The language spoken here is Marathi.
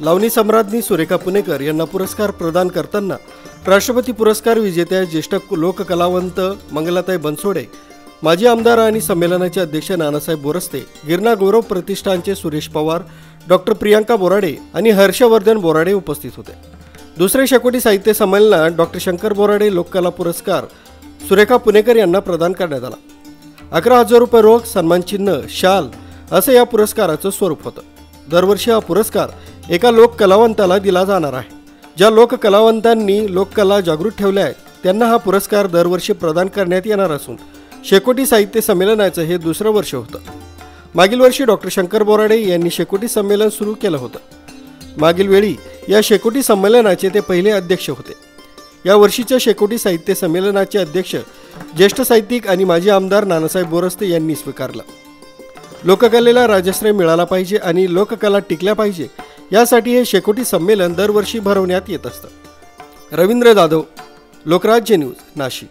लावणी सम्राज्ञी सुरेखा पुणेकर यांना पुरस्कार प्रदान करताना राष्ट्रपती पुरस्कार विजेत्या ज्येष्ठ लोककलावंत मंगलाताई बनसोडे, माजी आमदार आणि संमेलनाचे अध्यक्ष नानासाहेब बोरस्ते, गिरणा गौरव प्रतिष्ठानचे सुरेश पवार, डॉक्टर प्रियांका बोराडे आणि हर्षवर्धन बोराडे उपस्थित होते। दुसरे शेकोटी साहित्य संमेलनात डॉक्टर शंकर बोराडे लोककला पुरस्कार सुरेखा पुणेकर यांना प्रदान करण्यात आला। 11,000 रुपये रोख, सन्मानचिन्ह, शाल असे या पुरस्काराचं स्वरूप होतं। दरवर्षी हा पुरस्कार एका लोककलावंताला दिला जाणार आहे। ज्या लोककलावंतांनी लोककला जागृत ठेवल्या आहेत त्यांना हा पुरस्कार दरवर्षी प्रदान करण्यात येणार असून शेकोटी साहित्य संमेलनाचं हे दुसरं वर्ष होतं। मागील वर्षी डॉक्टर शंकर बोराडे यांनी शेकोटी संमेलन सुरू केलं होतं। मागील वेळी या शेकोटी संमेलनाचे ते पहिले अध्यक्ष होते। या वर्षीच्या शेकोटी साहित्य संमेलनाचे अध्यक्ष ज्येष्ठ साहित्यिक आणि माजी आमदार नानासाहेब बोरस्ते यांनी स्वीकारलं। लोककलेला राजश्रय मिळाला पाहिजे आणि लोककला टिकल्या पाहिजे यासाठी हे शेकोटी संमेलन दरवर्षी भरवण्यात येत असतं। रवींद्र जाधव, लोकराज्य न्यूज, नाशिक।